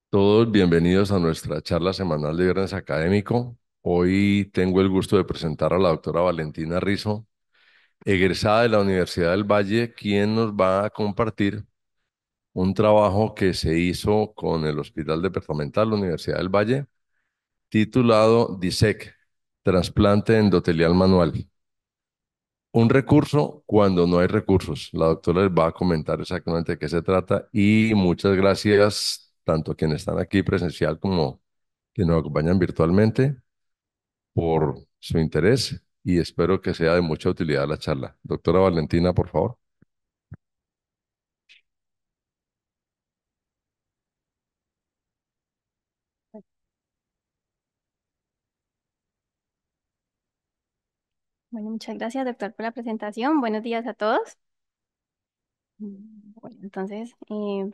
Todos bienvenidos a nuestra charla semanal de Viernes Académico. Hoy tengo el gusto de presentar a la doctora Valentina Rizo, egresada de la Universidad del Valle, quien nos va a compartir un trabajo que se hizo con el Hospital Departamental, la Universidad del Valle, titulado DISEC, trasplante endotelial manual. Un recurso cuando no hay recursos. La doctora les va a comentar exactamente de qué se trata y muchas gracias tanto a quienes están aquí presencial como quienes nos acompañan virtualmente por su interés y espero que sea de mucha utilidad la charla. Doctora Valentina, por favor. Bueno, muchas gracias, doctor, por la presentación. Buenos días a todos. Bueno, entonces,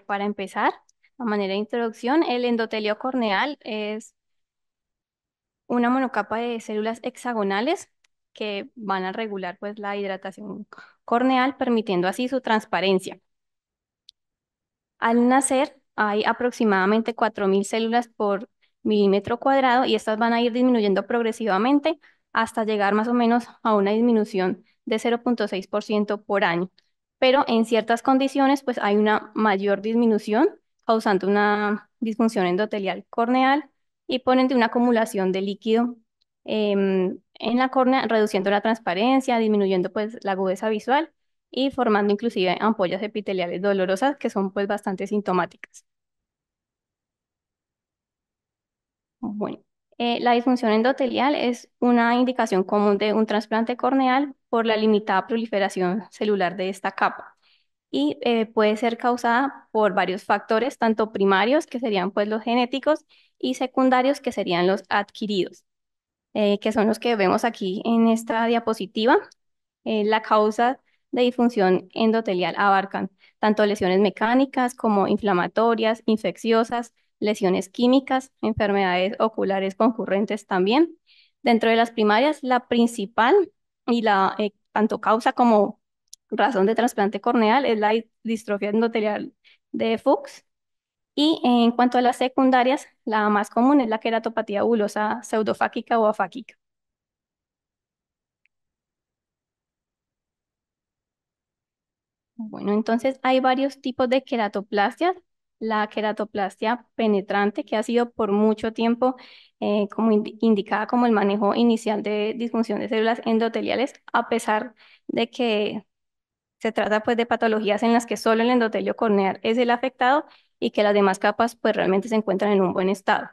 para empezar, a manera de introducción, el endotelio corneal es una monocapa de células hexagonales que van a regular pues, la hidratación corneal, permitiendo así su transparencia. Al nacer hay aproximadamente 4.000 células por milímetro cuadrado y estas van a ir disminuyendo progresivamente hasta llegar más o menos a una disminución de 0,6% por año. Pero en ciertas condiciones pues hay una mayor disminución causando una disfunción endotelial corneal y por ende una acumulación de líquido en la córnea, reduciendo la transparencia, disminuyendo pues la agudeza visual y formando inclusive ampollas epiteliales dolorosas que son pues bastante sintomáticas. Bueno, la disfunción endotelial es una indicación común de un trasplante corneal por la limitada proliferación celular de esta capa y puede ser causada por varios factores, tanto primarios, que serían pues los genéticos, y secundarios, que serían los adquiridos, que son los que vemos aquí en esta diapositiva. La causa de disfunción endotelial abarcan tanto lesiones mecánicas como inflamatorias, infecciosas, lesiones químicas, enfermedades oculares concurrentes también. Dentro de las primarias, la principal y la tanto causa como razón de trasplante corneal es la distrofia endotelial de Fuchs. Y en cuanto a las secundarias, la más común es la queratopatía bulosa pseudofáquica o afáquica. Bueno, entonces hay varios tipos de queratoplastias. La queratoplastia penetrante, que ha sido por mucho tiempo como indicada como el manejo inicial de disfunción de células endoteliales, a pesar de que se trata pues de patologías en las que solo el endotelio corneal es el afectado y que las demás capas pues realmente se encuentran en un buen estado.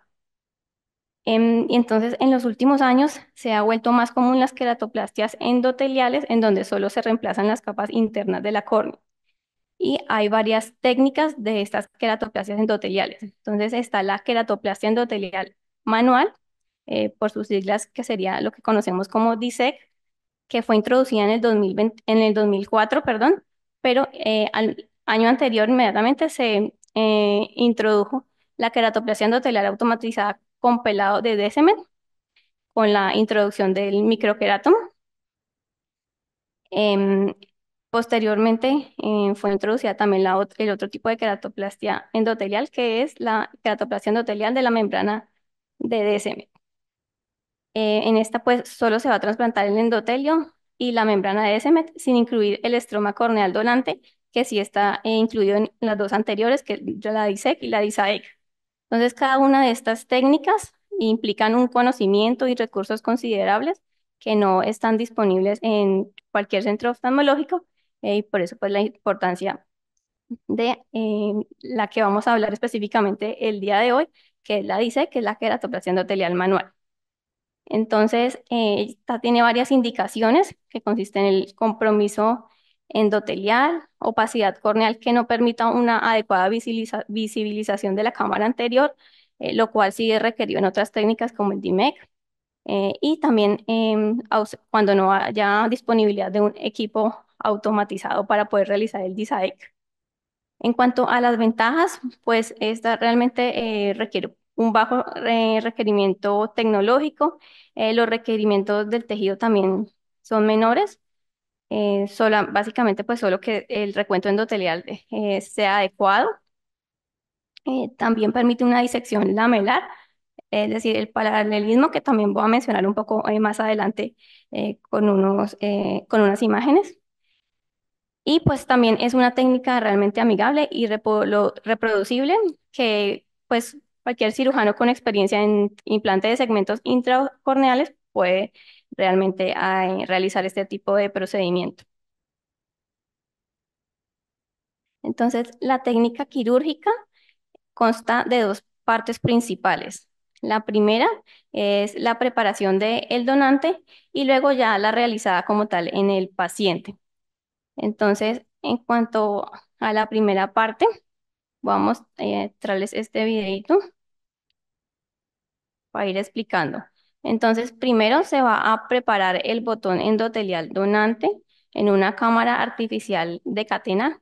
Y entonces, en los últimos años se ha vuelto más común las queratoplastias endoteliales, en donde solo se reemplazan las capas internas de la córnea y hay varias técnicas de estas queratoplasias endoteliales. Entonces está la queratoplastia endotelial manual, por sus siglas que sería lo que conocemos como DISEC, que fue introducida en el 2020, en el 2004, perdón, pero al año anterior inmediatamente se introdujo la queratoplastia endotelial automatizada con pelado de Descemet, con la introducción del microquerátomo. Em, Posteriormente fue introducida también el otro tipo de queratoplastia endotelial, que es la queratoplastia endotelial de la membrana de DSM. En esta pues solo se va a trasplantar el endotelio y la membrana de DSM sin incluir el estroma corneal donante, que sí está incluido en las dos anteriores, que es la DISEC y la DISAEC. Entonces, cada una de estas técnicas implican un conocimiento y recursos considerables que no están disponibles en cualquier centro oftalmológico, y por eso pues la importancia de la que vamos a hablar específicamente el día de hoy, que es la DICE, que es la queratoplastia endotelial manual. Entonces, esta tiene varias indicaciones que consisten en el compromiso endotelial, opacidad corneal que no permita una adecuada visibilización de la cámara anterior, lo cual sí es requerido en otras técnicas como el DIMEC, y también cuando no haya disponibilidad de un equipo automatizado para poder realizar el DISAEC. En cuanto a las ventajas, pues esta realmente requiere un bajo requerimiento tecnológico. Los requerimientos del tejido también son menores. Básicamente, pues solo que el recuento endotelial sea adecuado. También permite una disección lamelar, es decir, el paralelismo que también voy a mencionar un poco más adelante con unas imágenes. Y pues también es una técnica realmente amigable y reproducible que pues cualquier cirujano con experiencia en implante de segmentos intracorneales puede realmente realizar este tipo de procedimiento. Entonces, la técnica quirúrgica consta de dos partes principales. La primera es la preparación del donante y luego ya la realizada como tal en el paciente. Entonces, en cuanto a la primera parte, vamos a traerles este videito para ir explicando. Entonces, primero se va a preparar el botón endotelial donante en una cámara artificial de catena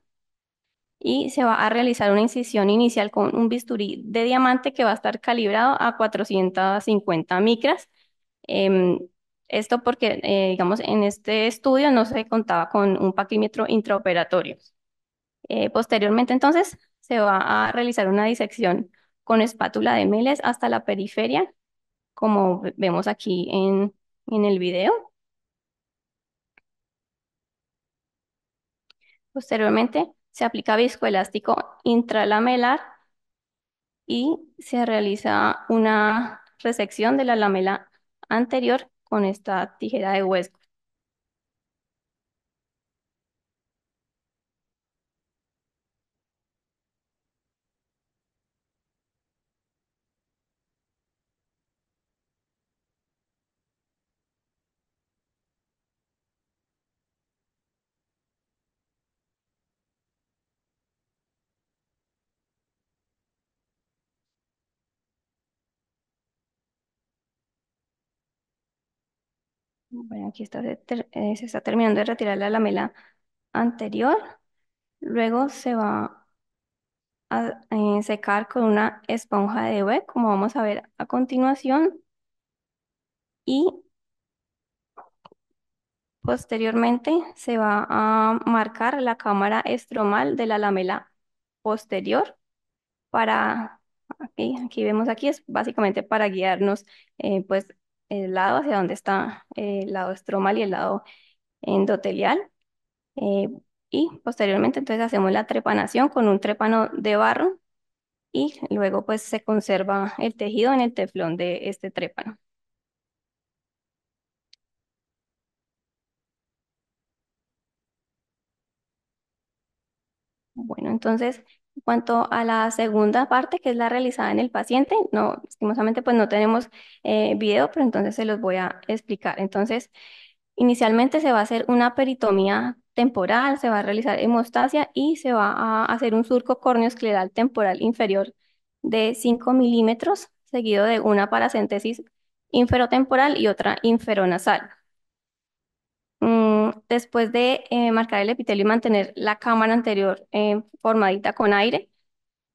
y se va a realizar una incisión inicial con un bisturí de diamante que va a estar calibrado a 450 micras. Em, Esto porque, digamos, en este estudio no se contaba con un paquímetro intraoperatorio. Posteriormente, entonces, se va a realizar una disección con espátula de Meles hasta la periferia, como vemos aquí en el video. Posteriormente, se aplica viscoelástico intralamelar y se realiza una resección de la lamela anterior con esta tijera de hueso. Bueno, aquí está, se está terminando de retirar la lamela anterior. Luego se va a secar con una esponja de web, como vamos a ver a continuación. Y posteriormente se va a marcar la cámara estromal de la lamela posterior para, aquí vemos aquí, es básicamente para guiarnos pues el lado hacia donde está el lado estromal y el lado endotelial. eh, y posteriormente entonces hacemos la trepanación con un trépano de barro y luego pues se conserva el tejido en el teflón de este trépano. Bueno, entonces, en cuanto a la segunda parte, que es la realizada en el paciente, no, lastimosamente pues no tenemos video, pero entonces se los voy a explicar. Entonces, inicialmente se va a hacer una peritomía temporal, se va a realizar hemostasia y se va a hacer un surco córneo-escleral temporal inferior de 5 milímetros, seguido de una paracentesis inferotemporal y otra inferonasal. Después de marcar el epitelio y mantener la cámara anterior formadita con aire,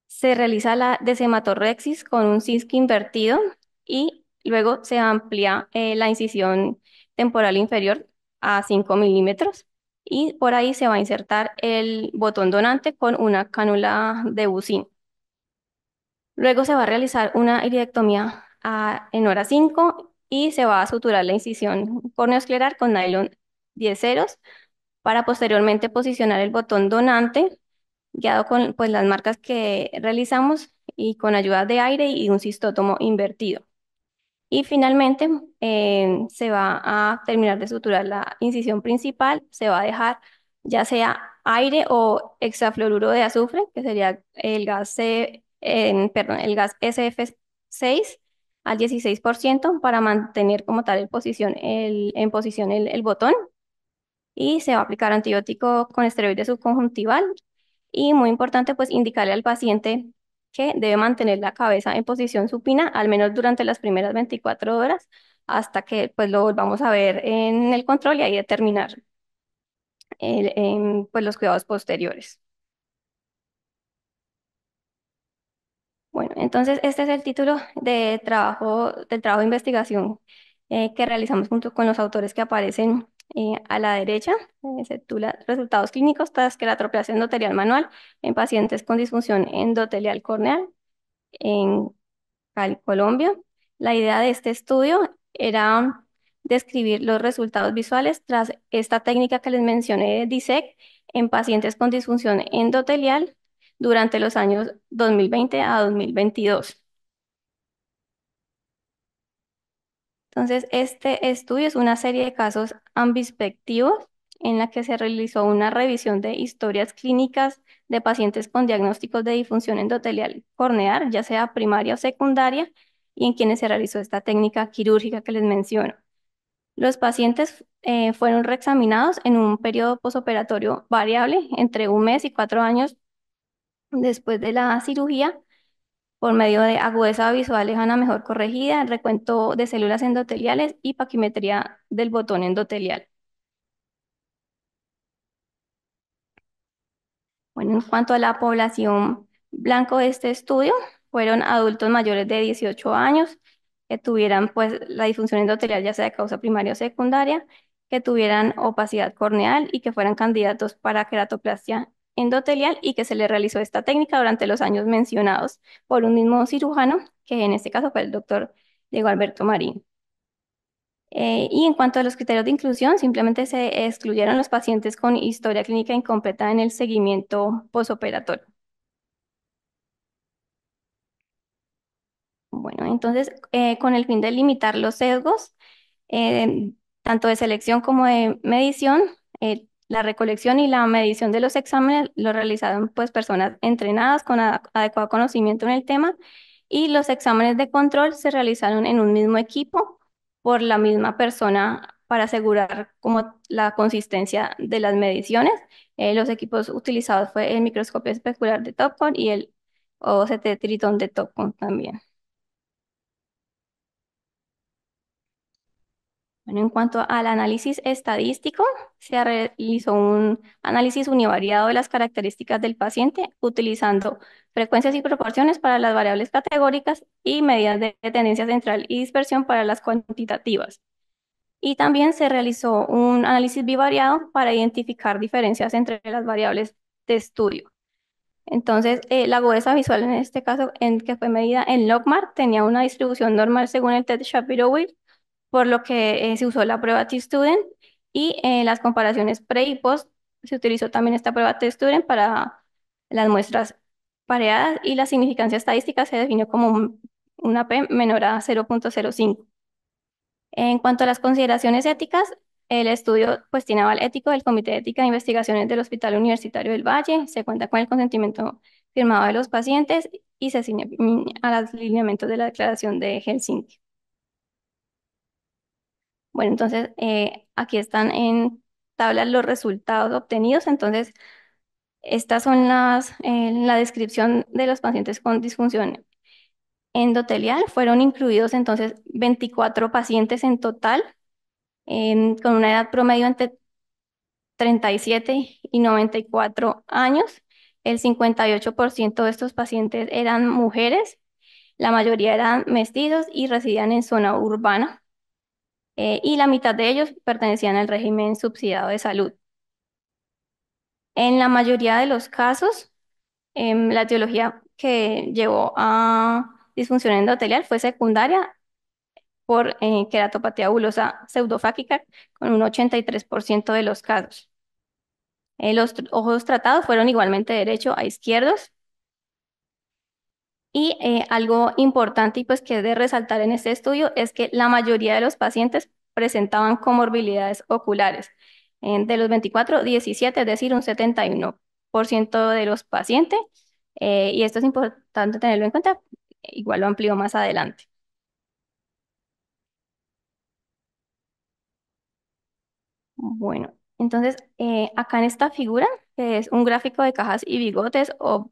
se realiza la desematorrexis con un cisco invertido y luego se amplía la incisión temporal inferior a 5 milímetros y por ahí se va a insertar el botón donante con una cánula de bucín. Luego se va a realizar una iridectomía en hora 5 y se va a suturar la incisión corneoescleral con nylon 10 ceros para posteriormente posicionar el botón donante, guiado con pues, las marcas que realizamos y con ayuda de aire y un cistótomo invertido. Y finalmente se va a terminar de suturar la incisión principal, se va a dejar ya sea aire o hexafluoruro de azufre, que sería el gas, perdón, el gas SF6 al 16% para mantener como tal en posición el botón y se va a aplicar antibiótico con esteroide subconjuntival y muy importante pues indicarle al paciente que debe mantener la cabeza en posición supina al menos durante las primeras 24 horas hasta que pues lo volvamos a ver en el control y ahí determinar pues los cuidados posteriores. Bueno, entonces este es el título del trabajo de investigación que realizamos junto con los autores que aparecen A la derecha se titula Resultados clínicos tras queratroplasia endotelial manual en pacientes con disfunción endotelial corneal en Cali, Colombia. La idea de este estudio era describir los resultados visuales tras esta técnica que les mencioné de DISEC en pacientes con disfunción endotelial durante los años 2020 a 2022. Entonces, este estudio es una serie de casos ambinspectivos en la que se realizó una revisión de historias clínicas de pacientes con diagnósticos de disfunción endotelial corneal, ya sea primaria o secundaria, y en quienes se realizó esta técnica quirúrgica que les menciono. Los pacientes fueron reexaminados en un periodo posoperatorio variable entre 1 mes y 4 años después de la cirugía por medio de agudeza visual lejana mejor corregida, recuento de células endoteliales y paquimetría del botón endotelial. Bueno, en cuanto a la población blanco de este estudio, fueron adultos mayores de 18 años que tuvieran pues la disfunción endotelial ya sea de causa primaria o secundaria, que tuvieran opacidad corneal y que fueran candidatos para queratoplastia endotelial y que se les realizó esta técnica durante los años mencionados por un mismo cirujano, que en este caso fue el doctor Diego Alberto Marín. Y en cuanto a los criterios de inclusión, simplemente se excluyeron los pacientes con historia clínica incompleta en el seguimiento posoperatorio. Bueno, entonces, con el fin de limitar los sesgos, eh, tanto de selección como de medición, la recolección y la medición de los exámenes lo realizaron pues personas entrenadas con adecuado conocimiento en el tema y los exámenes de control se realizaron en un mismo equipo por la misma persona para asegurar como la consistencia de las mediciones. Los equipos utilizados fue el microscopio especular de Topcon y el OCT Triton de Topcon también. Bueno, en cuanto al análisis estadístico, se realizó un análisis univariado de las características del paciente utilizando frecuencias y proporciones para las variables categóricas y medidas de tendencia central y dispersión para las cuantitativas. Y también se realizó un análisis bivariado para identificar diferencias entre las variables de estudio. Entonces, la agudeza visual en este caso, en que fue medida en logMAR, tenía una distribución normal según el Ted Shapiro-Wilk, por lo que se usó la prueba T-Student y las comparaciones pre y post. Se utilizó también esta prueba T-Student para las muestras pareadas y la significancia estadística se definió como una P menor a 0,05. En cuanto a las consideraciones éticas, el estudio pues tiene aval ético del Comité de Ética de Investigaciones del Hospital Universitario del Valle, se cuenta con el consentimiento firmado de los pacientes y se ciñe a los lineamientos de la Declaración de Helsinki. Bueno, entonces aquí están en tablas los resultados obtenidos. Entonces, estas son la descripción de los pacientes con disfunción endotelial. Fueron incluidos entonces 24 pacientes en total, con una edad promedio entre 37 y 94 años. El 58% de estos pacientes eran mujeres, la mayoría eran mestizos y residían en zona urbana. Y la mitad de ellos pertenecían al régimen subsidiado de salud. En la mayoría de los casos, la etiología que llevó a disfunción endotelial fue secundaria por queratopatía bulosa pseudofáquica con un 83% de los casos. Los ojos tratados fueron igualmente derecho a izquierdos. Y algo importante y pues que es de resaltar en este estudio es que la mayoría de los pacientes presentaban comorbilidades oculares. De los 24, 17, es decir, un 71% de los pacientes. Y esto es importante tenerlo en cuenta, igual lo amplío más adelante. Bueno, entonces acá en esta figura, que es un gráfico de cajas y bigotes o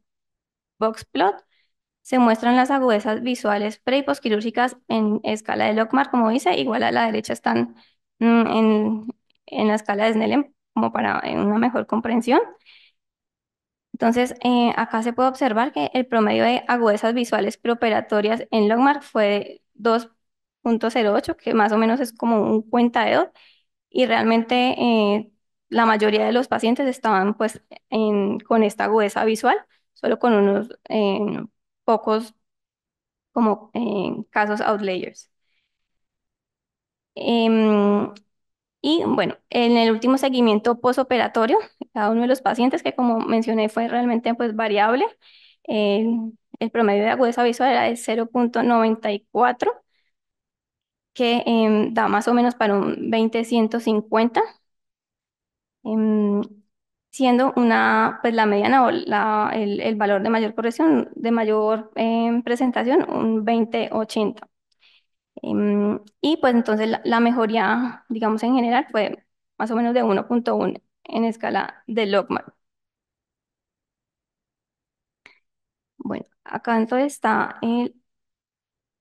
box plot, se muestran las agudezas visuales pre y posquirúrgicas en escala de Logmar, como dice, igual a la derecha están en la escala de Snellen, como para una mejor comprensión. Entonces, acá se puede observar que el promedio de agudezas visuales preoperatorias en Logmar fue de 2,08, que más o menos es como un cuentadedo, y realmente la mayoría de los pacientes estaban pues con esta agudeza visual, solo con unos pocos como casos outliers. Em, y bueno, en el último seguimiento posoperatorio, cada uno de los pacientes que como mencioné fue realmente pues variable. eh, el promedio de agudeza visual era de 0,94, que da más o menos para un 20-150, em, siendo pues la mediana o el valor de mayor corrección, de mayor presentación, un 20-80. Y pues entonces la mejoría, digamos en general, fue más o menos de 1,1 en escala de Logman. Bueno, acá entonces está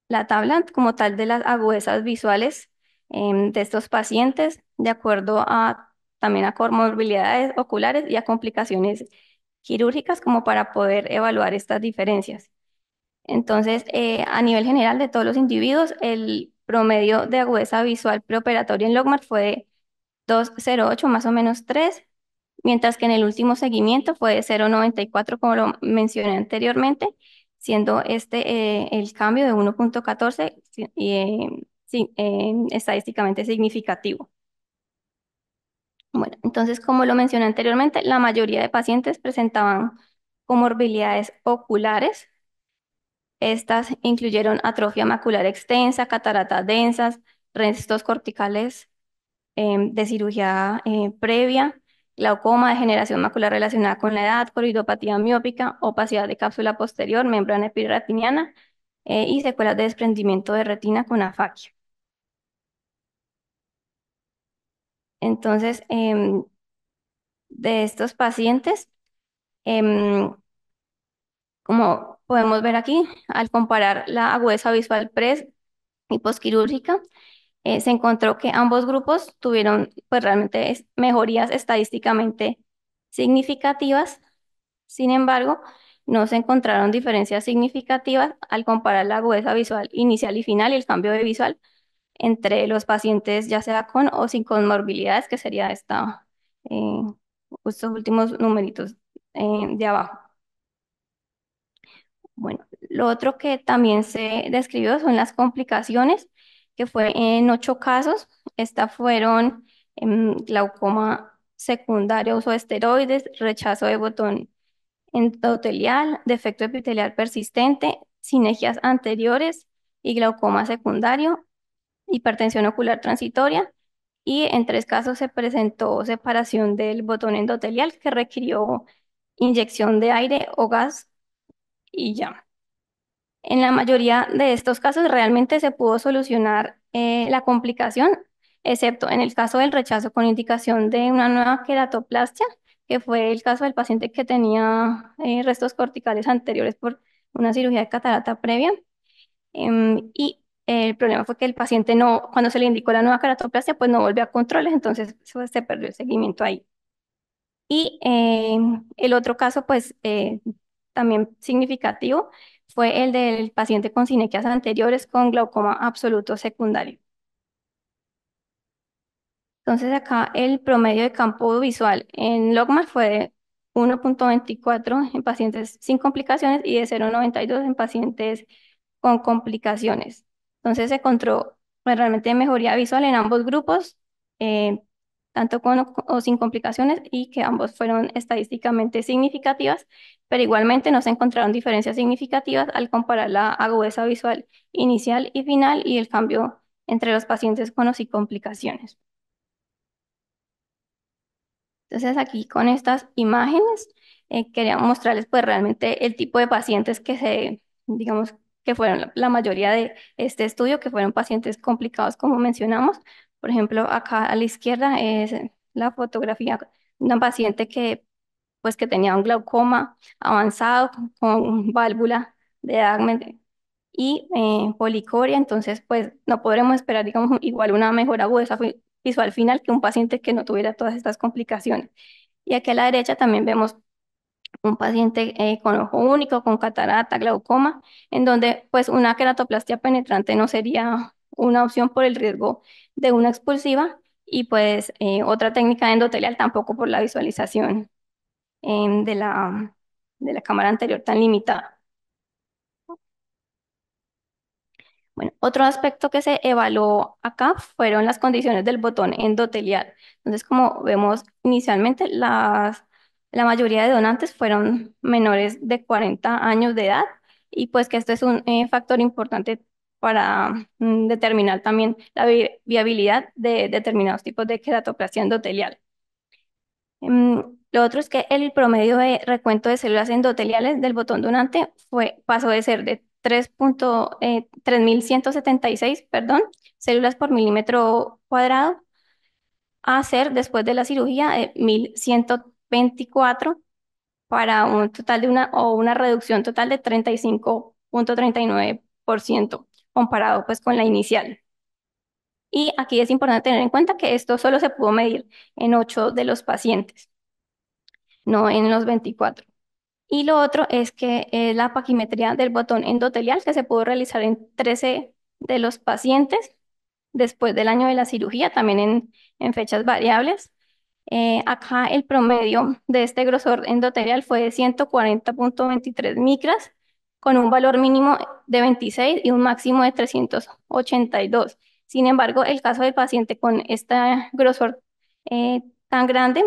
la tabla como tal de las agudezas visuales de estos pacientes, de acuerdo a también a comorbilidades oculares y a complicaciones quirúrgicas, como para poder evaluar estas diferencias. Entonces, a nivel general de todos los individuos, el promedio de agudeza visual preoperatoria en Logmar fue de 2,08, más o menos 3, mientras que en el último seguimiento fue de 0,94, como lo mencioné anteriormente, siendo el cambio de 1,14 sí, estadísticamente significativo. Bueno, entonces, como lo mencioné anteriormente, la mayoría de pacientes presentaban comorbilidades oculares. Estas incluyeron atrofia macular extensa, cataratas densas, restos corticales de cirugía previa, glaucoma, degeneración macular relacionada con la edad, coridopatía miópica, opacidad de cápsula posterior, membrana epiretiniana y secuelas de desprendimiento de retina con afaquia. Entonces, de estos pacientes, em, como podemos ver aquí, al comparar la agudeza visual y posquirúrgica, se encontró que ambos grupos tuvieron pues realmente mejorías estadísticamente significativas. Sin embargo, no se encontraron diferencias significativas al comparar la agudeza visual inicial y final y el cambio de visual entre los pacientes, ya sea con o sin comorbilidades, que sería eh, estos últimos numeritos de abajo. Bueno, lo otro que también se describió son las complicaciones, que fue en 8 casos. Estas fueron glaucoma secundario, uso de esteroides, rechazo de botón endotelial, defecto epitelial persistente, sinegias anteriores y glaucoma secundario, hipertensión ocular transitoria. Y en 3 casos se presentó separación del botón endotelial que requirió inyección de aire o gas y ya. En la mayoría de estos casos realmente se pudo solucionar la complicación, excepto en el caso del rechazo con indicación de una nueva queratoplastia, que fue el caso del paciente que tenía restos corticales anteriores por una cirugía de catarata previa. Y el problema fue que el paciente no, cuando se le indicó la nueva queratoplastia, pues no volvió a controles, entonces se perdió el seguimiento ahí. Y el otro caso, pues también significativo, fue el del paciente con sinequias anteriores con glaucoma absoluto secundario. Entonces acá el promedio de campo visual en Logmar fue de 1,24 en pacientes sin complicaciones y de 0,92 en pacientes con complicaciones. Entonces se encontró pues, realmente mejoría visual en ambos grupos, eh, tanto con o sin complicaciones, y que ambos fueron estadísticamente significativas, pero igualmente no se encontraron diferencias significativas al comparar la agudeza visual inicial y final y el cambio entre los pacientes con o sin complicaciones. Entonces aquí con estas imágenes quería mostrarles pues realmente el tipo de pacientes digamos, que fueron la mayoría de este estudio, que fueron pacientes complicados como mencionamos. Por ejemplo, acá a la izquierda es la fotografía de una paciente que tenía un glaucoma avanzado con válvula de Dagmar y policoria, entonces pues no podremos esperar, digamos, igual una mejor agudeza visual final que un paciente que no tuviera todas estas complicaciones. Y aquí a la derecha también vemos un paciente con ojo único, con catarata, glaucoma, en donde pues una queratoplastia penetrante no sería una opción por el riesgo de una expulsiva Y pues otra técnica endotelial tampoco por la visualización de la cámara anterior tan limitada. Bueno, otro aspecto que se evaluó acá fueron las condiciones del botón endotelial. Entonces, como vemos inicialmente, la mayoría de donantes fueron menores de 40 años de edad y pues que esto es un factor importante para determinar también la viabilidad de determinados tipos de queratoplastia endotelial. Lo otro es que el promedio de recuento de células endoteliales del botón donante pasó de ser de 3.176, perdón, células por milímetro cuadrado a ser después de la cirugía de 1.124 para un total de una reducción total de 35.39% comparado pues con la inicial. Y aquí es importante tener en cuenta que esto solo se pudo medir en 8 de los pacientes, no en los 24. Y lo otro es que la paquimetría del botón endotelial que se pudo realizar en 13 de los pacientes después del año de la cirugía, también en fechas variables. Acá el promedio de este grosor endotelial fue de 140.23 micras, con un valor mínimo de 26 y un máximo de 382. Sin embargo, el caso del paciente con este grosor tan grande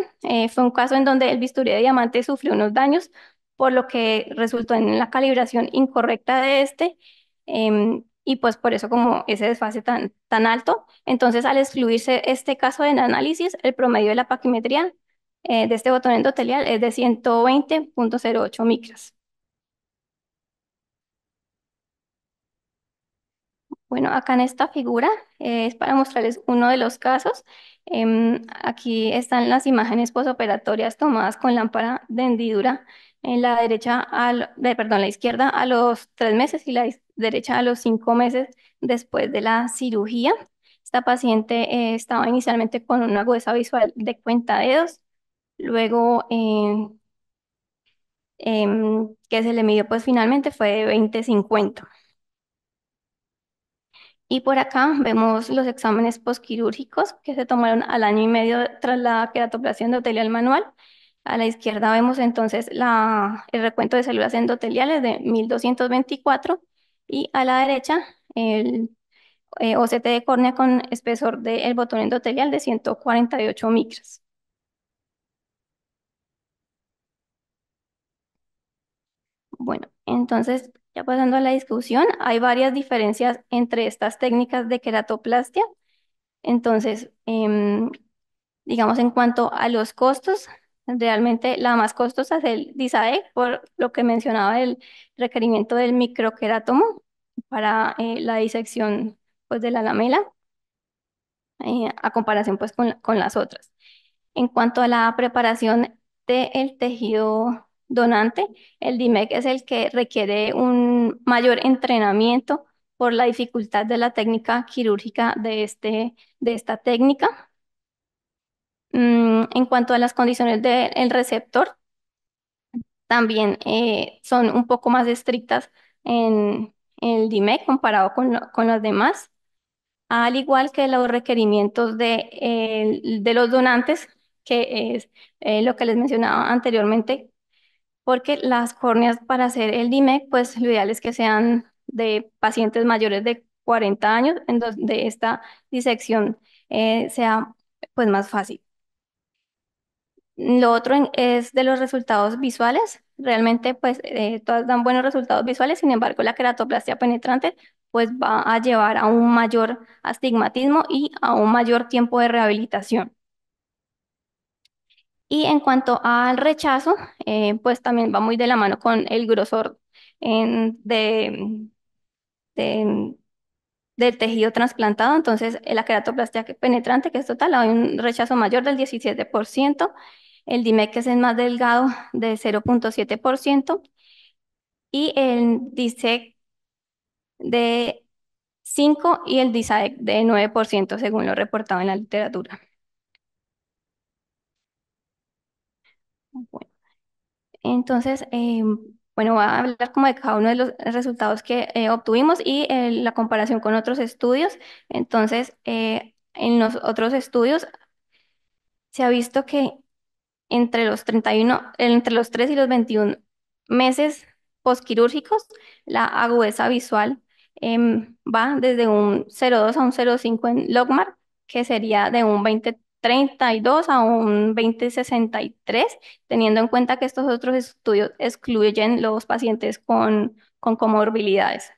fue un caso en donde el bisturí de diamante sufrió unos daños, por lo que resultó en la calibración incorrecta de este. Y pues por eso como ese desfase tan alto, entonces al excluirse este caso del análisis, el promedio de la paquimetría de este botón endotelial es de 120.08 micras. Bueno, acá en esta figura es para mostrarles uno de los casos. Aquí están las imágenes posoperatorias tomadas con lámpara de hendidura en la derecha, perdón, la izquierda a los 3 meses y la derecha a los 5 meses después de la cirugía. Esta paciente estaba inicialmente con una agudeza visual de cuenta dedos, luego que se le midió pues finalmente fue de 20/50. Y por acá vemos los exámenes posquirúrgicos que se tomaron al año y medio tras la queratoplastia endotelial manual. A la izquierda vemos entonces el recuento de células endoteliales de 1.224 y a la derecha el OCT de córnea con espesor del botón endotelial de 148 micras. Bueno, entonces ya pasando a la discusión, hay varias diferencias entre estas técnicas de queratoplastia. Entonces, digamos, en cuanto a los costos, realmente la más costosa es el DISAEC, por lo que mencionaba el requerimiento del microquerátomo para la disección pues, de la lamela, a comparación pues, con las otras. En cuanto a la preparación del tejido donante, el DIMEC es el que requiere un mayor entrenamiento por la dificultad de la técnica quirúrgica de esta técnica. En cuanto a las condiciones del receptor, también son un poco más estrictas en el DIMEC comparado con las demás, al igual que los requerimientos de los donantes, que es lo que les mencionaba anteriormente, porque las córneas para hacer el DIMEC, pues lo ideal es que sean de pacientes mayores de 40 años, en donde esta disección sea pues más fácil. Lo otro es de los resultados visuales. Realmente, pues, todas dan buenos resultados visuales. Sin embargo, la queratoplastia penetrante, pues, va a llevar a un mayor astigmatismo y a un mayor tiempo de rehabilitación. Y en cuanto al rechazo, pues, también va muy de la mano con el grosor de- del tejido trasplantado. Entonces, la queratoplastia penetrante, que es total, hay un rechazo mayor del 17%. El DIMEC, que es el más delgado, de 0.7%, y el DISEC de 5 y el DISAEC de 9%, según lo reportado en la literatura. Bueno, entonces, bueno, voy a hablar como de cada uno de los resultados que obtuvimos y la comparación con otros estudios. Entonces, en los otros estudios se ha visto que entre los 3 y los 21 meses posquirúrgicos, la agudeza visual va desde un 0,2 a un 0,5 en logMAR, que sería de un 20,32 a un 20,63, teniendo en cuenta que estos otros estudios excluyen los pacientes con comorbilidades.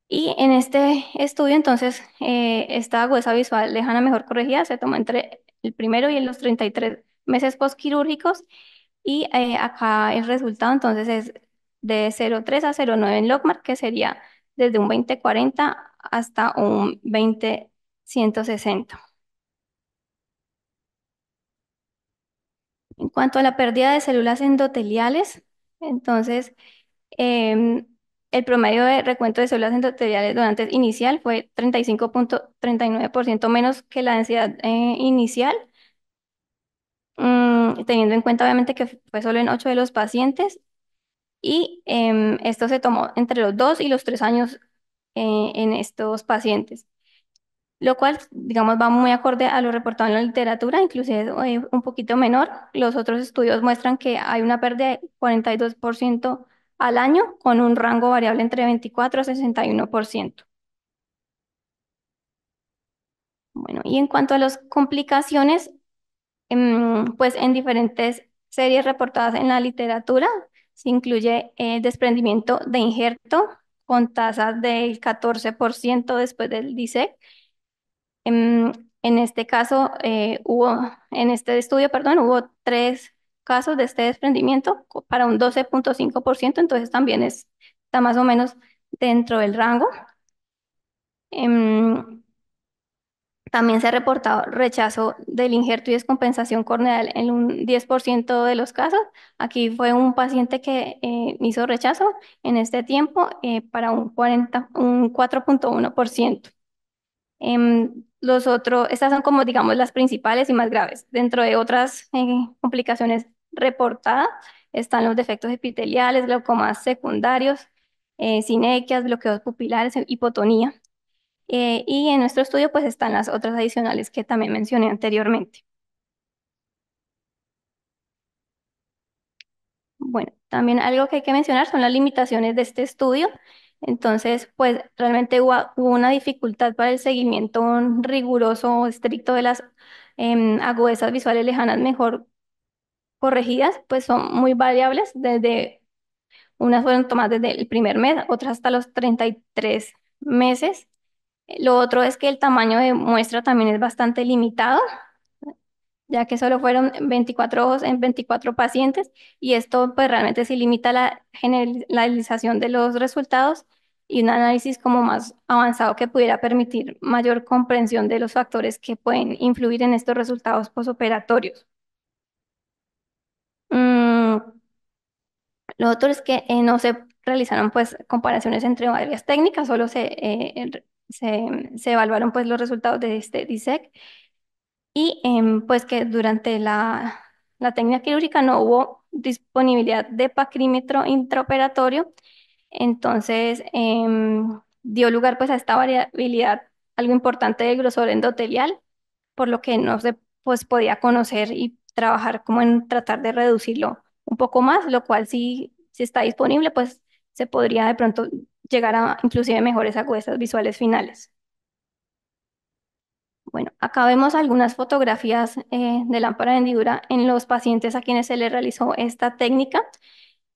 Y en este estudio, entonces, esta agudeza visual lejana mejor corregida se tomó entre el primero y los 33 meses postquirúrgicos y acá el resultado entonces es de 0,3 a 0,9 en logMAR, que sería desde un 20,40 hasta un 20,160. En cuanto a la pérdida de células endoteliales, entonces em, el promedio de recuento de células endoteliales donantes inicial fue 35,39% menos que la densidad inicial, teniendo en cuenta obviamente que fue solo en 8 de los pacientes y esto se tomó entre los 2 y los 3 años en estos pacientes, lo cual, digamos, va muy acorde a lo reportado en la literatura, inclusive un poquito menor. Los otros estudios muestran que hay una pérdida de 42% al año con un rango variable entre 24 a 61%. Bueno, y en cuanto a las complicaciones, pues en diferentes series reportadas en la literatura se incluye desprendimiento de injerto con tasas del 14% después del DISEC. En este caso, en este estudio, perdón, hubo 3 casos de este desprendimiento para un 12,5%, entonces también está más o menos dentro del rango. Em, También se ha reportado rechazo del injerto y descompensación corneal en un 10% de los casos. Aquí fue un paciente que hizo rechazo en este tiempo para un 4,1%. Los otros, estas son como digamos las principales y más graves. Dentro de otras complicaciones reportadas están los defectos epiteliales, glaucomas secundarios, sinequias, bloqueos pupilares, hipotonía. Y en nuestro estudio pues están las otras adicionales que también mencioné anteriormente. Bueno, también algo que hay que mencionar son las limitaciones de este estudio. Entonces, pues realmente hubo una dificultad para el seguimiento riguroso, estricto de las agudezas visuales lejanas mejor corregidas, pues son muy variables, desde unas fueron tomadas desde el primer mes, otras hasta los 33 meses. Lo otro es que el tamaño de muestra también es bastante limitado, ya que solo fueron 24 ojos en 24 pacientes y esto pues realmente sí limita la generalización de los resultados y un análisis como más avanzado que pudiera permitir mayor comprensión de los factores que pueden influir en estos resultados posoperatorios. Mm, lo otro es que no se realizaron pues comparaciones entre varias técnicas, solo se evaluaron pues los resultados de este DISEC y pues que durante la técnica quirúrgica no hubo disponibilidad de pacrímetro intraoperatorio, entonces dio lugar pues a esta variabilidad algo importante del grosor endotelial, por lo que no se pues, podía conocer y trabajar como en tratar de reducirlo un poco más, lo cual si está disponible pues se podría de pronto llegar a inclusive mejores agudezas visuales finales. Bueno, acá vemos algunas fotografías de lámpara de hendidura en los pacientes a quienes se les realizó esta técnica.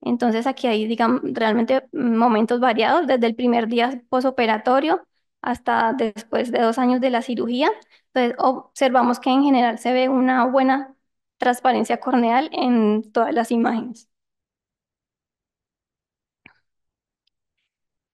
Entonces aquí hay, digamos, realmente momentos variados, desde el primer día posoperatorio hasta después de 2 años de la cirugía. Entonces observamos que en general se ve una buena transparencia corneal en todas las imágenes.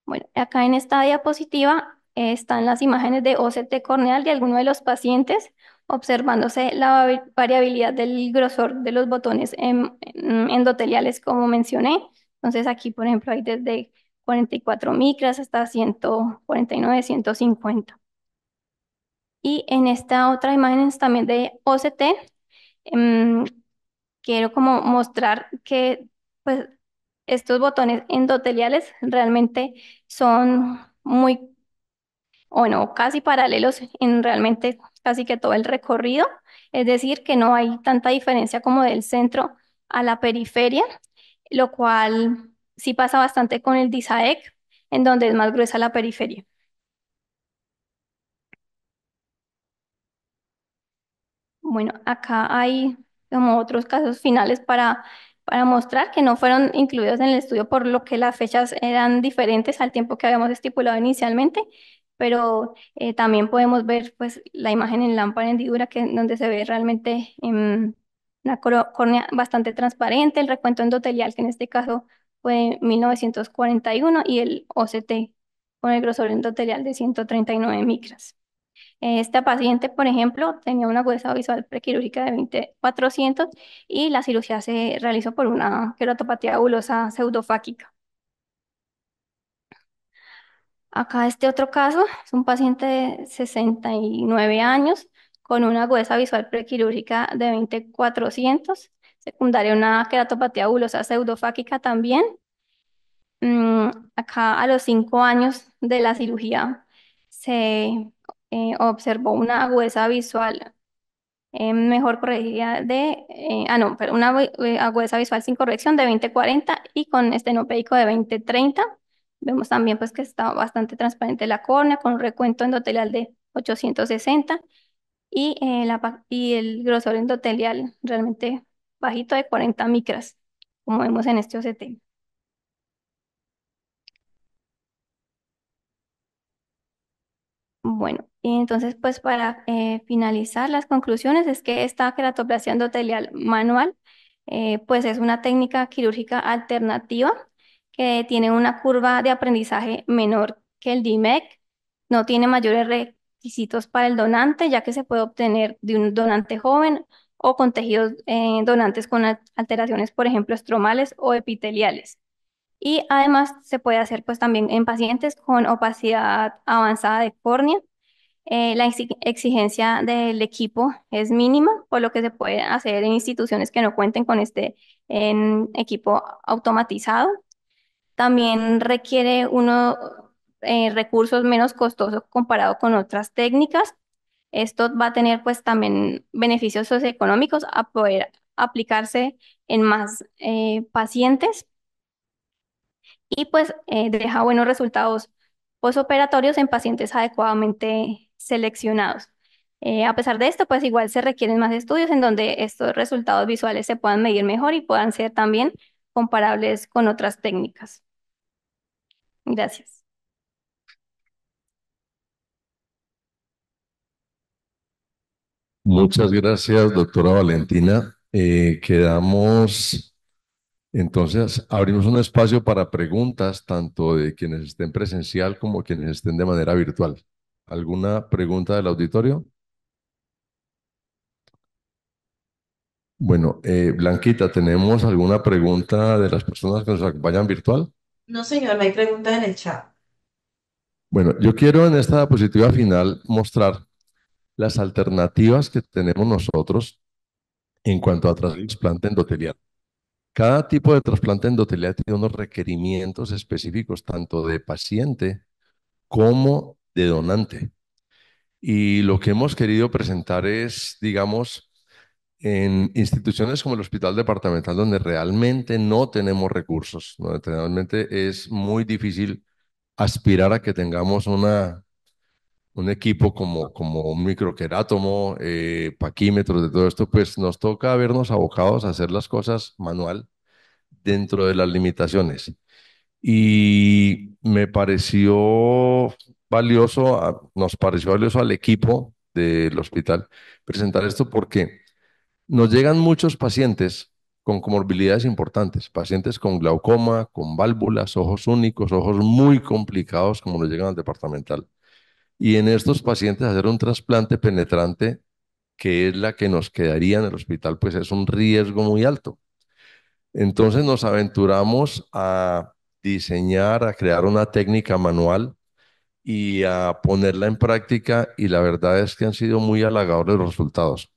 Bueno, acá en esta diapositiva están las imágenes de OCT corneal de alguno de los pacientes, observándose la variabilidad del grosor de los botones endoteliales, como mencioné. Entonces aquí, por ejemplo, hay desde 44 micras hasta 149, 150. Y en esta otra imagen también de OCT, em, quiero como mostrar que pues estos botones endoteliales realmente son muy o no, casi paralelos en realmente casi que todo el recorrido. Es decir, que no hay tanta diferencia como del centro a la periferia, lo cual sí pasa bastante con el DISAEC, en donde es más gruesa la periferia. Bueno, acá hay como otros casos finales para mostrar que no fueron incluidos en el estudio por lo que las fechas eran diferentes al tiempo que habíamos estipulado inicialmente, pero también podemos ver pues la imagen en lámpara hendidura que donde se ve realmente una córnea bastante transparente, el recuento endotelial que en este caso fue 1941 y el OCT con el grosor endotelial de 139 micras. Esta paciente, por ejemplo, tenía una agudeza visual prequirúrgica de 20/400 y la cirugía se realizó por una queratopatía abulosa pseudofáquica. Acá este otro caso es un paciente de 69 años con una agudeza visual prequirúrgica de 20/400, secundaria a una queratopatía abulosa pseudofáquica también. Mm, Acá a los 5 años de la cirugía se observó una agudeza visual mejor corregida no, pero una agudeza visual sin corrección de 20/40 y con estenopeico de 20/30. Vemos también pues que está bastante transparente la córnea con un recuento endotelial de 860 y el grosor endotelial realmente bajito de 40 micras, como vemos en este OCT. Bueno, y entonces pues para finalizar las conclusiones es que esta queratoplasia endotelial manual pues es una técnica quirúrgica alternativa que tiene una curva de aprendizaje menor que el DIMEC, no tiene mayores requisitos para el donante ya que se puede obtener de un donante joven o con tejidos donantes con alteraciones, por ejemplo, estromales o epiteliales. Y además se puede hacer pues también en pacientes con opacidad avanzada de córnea. La exigencia del equipo es mínima, por lo que se puede hacer en instituciones que no cuenten con este equipo automatizado. También requiere recursos menos costosos comparado con otras técnicas. Esto va a tener pues también beneficios socioeconómicos a poder aplicarse en más pacientes y pues deja buenos resultados posoperatorios en pacientes adecuadamente seleccionados. A pesar de esto, pues igual se requieren más estudios en donde estos resultados visuales se puedan medir mejor y puedan ser también comparables con otras técnicas. Gracias. Muchas gracias, doctora Valentina. Quedamos, entonces, abrimos un espacio para preguntas, tanto de quienes estén presencial como quienes estén de manera virtual. ¿Alguna pregunta del auditorio? Bueno, Blanquita, ¿tenemos alguna pregunta de las personas que nos acompañan virtual? No, señor, no hay preguntas en el chat. Bueno, yo quiero en esta diapositiva final mostrar las alternativas que tenemos nosotros en cuanto a trasplante endotelial. Cada tipo de trasplante endotelial tiene unos requerimientos específicos, tanto de paciente como de donante. Y lo que hemos querido presentar es, digamos, en instituciones como el Hospital Departamental, donde realmente no tenemos recursos, donde realmente es muy difícil aspirar a que tengamos un equipo como un microquerátomo, paquímetros de todo esto, pues nos toca vernos abocados a hacer las cosas manual dentro de las limitaciones. Y me pareció valioso, nos pareció valioso al equipo del hospital presentar esto porque nos llegan muchos pacientes con comorbilidades importantes, pacientes con glaucoma, con válvulas, ojos únicos, ojos muy complicados como nos llegan al departamental. Y en estos pacientes hacer un trasplante penetrante, que es la que nos quedaría en el hospital, pues es un riesgo muy alto. Entonces nos aventuramos a diseñar, a crear una técnica manual y a ponerla en práctica y la verdad es que han sido muy halagadores los resultados.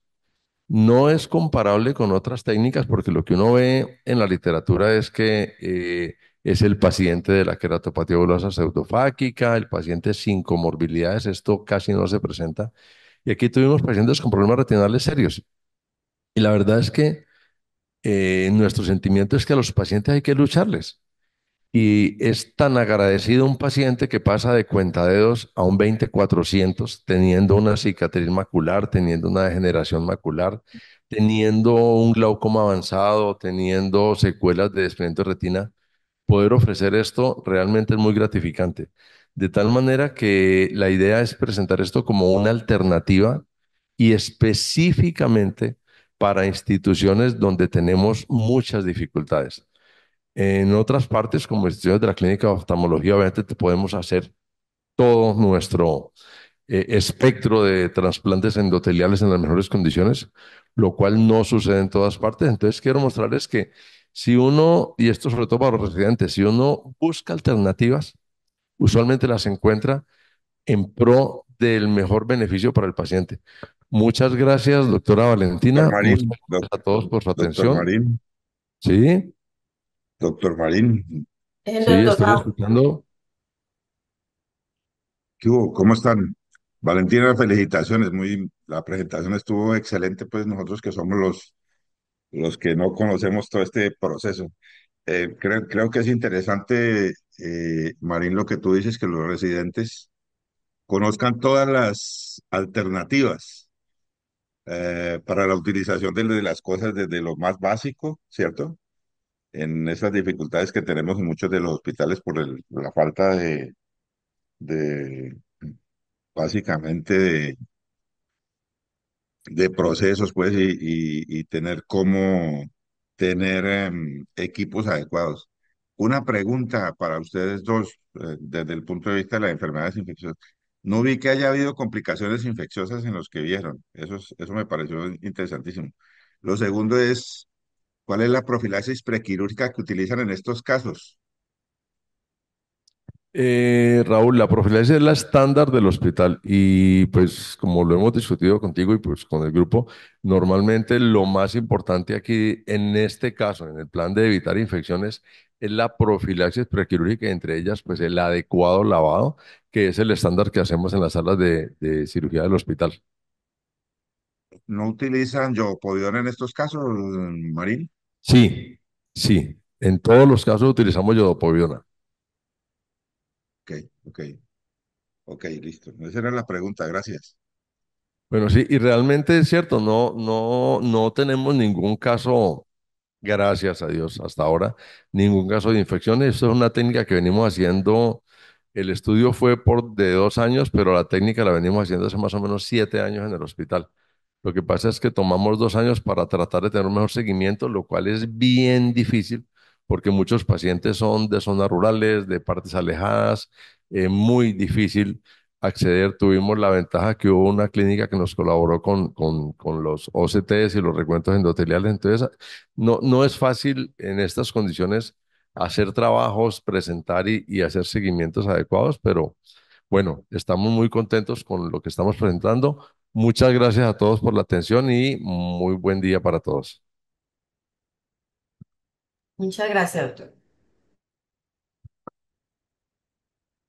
No es comparable con otras técnicas porque lo que uno ve en la literatura es que es el paciente de la queratopatía bulosa pseudofáquica, el paciente sin comorbilidades, esto casi no se presenta. Y aquí tuvimos pacientes con problemas retinales serios. Y la verdad es que nuestro sentimiento es que a los pacientes hay que lucharles. Y es tan agradecido un paciente que pasa de cuentadedos a un 20/400, teniendo una cicatriz macular, teniendo una degeneración macular, teniendo un glaucoma avanzado, teniendo secuelas de desprendimiento de retina. Poder ofrecer esto realmente es muy gratificante. De tal manera que la idea es presentar esto como una alternativa y específicamente para instituciones donde tenemos muchas dificultades. En otras partes, como instituciones de la clínica de oftalmología, obviamente te podemos hacer todo nuestro espectro de trasplantes endoteliales en las mejores condiciones, lo cual no sucede en todas partes. Entonces, quiero mostrarles que si uno, y esto sobre todo para los residentes, si uno busca alternativas, usualmente las encuentra en pro del mejor beneficio para el paciente. Muchas gracias, doctora Doctor Valentina. Muchas Marín, gracias a todos por su doctor atención. Marín, Sí, doctor Marín, Es el sí, doctor estoy Mau. escuchando. ¿qué hubo? ¿Cómo están? Valentina, felicitaciones, la presentación estuvo excelente, pues nosotros que somos los que no conocemos todo este proceso. Creo que es interesante, Marín, lo que tú dices, que los residentes conozcan todas las alternativas para la utilización de las cosas desde lo más básico, ¿cierto? En esas dificultades que tenemos en muchos de los hospitales por la falta de básicamente de procesos, pues, y tener cómo tener equipos adecuados. Una pregunta para ustedes dos, desde el punto de vista de las enfermedades infecciosas. No vi que haya habido complicaciones infecciosas en los que vieron. Eso me pareció interesantísimo. Lo segundo es, ¿cuál es la profilaxis prequirúrgica que utilizan en estos casos? Raúl, la profilaxis es la estándar del hospital y pues como lo hemos discutido contigo y pues con el grupo, normalmente lo más importante aquí en este caso, en el plan de evitar infecciones, es la profilaxis prequirúrgica, entre ellas pues el adecuado lavado, que es el estándar que hacemos en las salas de cirugía del hospital. ¿No utilizan yopodidona en estos casos, Marín? Sí, sí, en todos los casos utilizamos yodopovidona. Ok, ok, ok, listo. Esa era la pregunta, gracias. Bueno, sí, y realmente es cierto, no tenemos ningún caso. Gracias a Dios, hasta ahora ningún caso de infección. Esto es una técnica que venimos haciendo. El estudio fue por de 2 años, pero la técnica la venimos haciendo hace más o menos 7 años en el hospital. Lo que pasa es que tomamos 2 años para tratar de tener un mejor seguimiento, lo cual es bien difícil porque muchos pacientes son de zonas rurales, de partes alejadas, muy difícil acceder. Tuvimos la ventaja que hubo una clínica que nos colaboró con los OCTs y los recuentos endoteliales. Entonces, no es fácil en estas condiciones hacer trabajos, presentar y hacer seguimientos adecuados, pero bueno, estamos muy contentos con lo que estamos presentando. Muchas gracias a todos por la atención y muy buen día para todos. Muchas gracias, doctor.